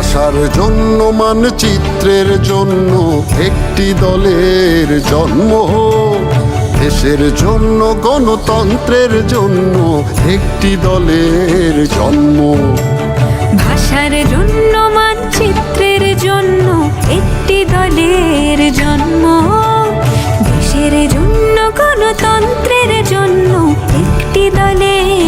ভাষার জন্য মানচিত্রের জন্য একটি দলের জন্ম হোক, দেশের জন্য গণতন্ত্রের জন্য একটি দলের জন্ম। ভাষার জন্য মানচিত্রের জন্য একটি দলের জন্ম, দেশের জন্য গণতন্ত্রের জন্য একটি দলের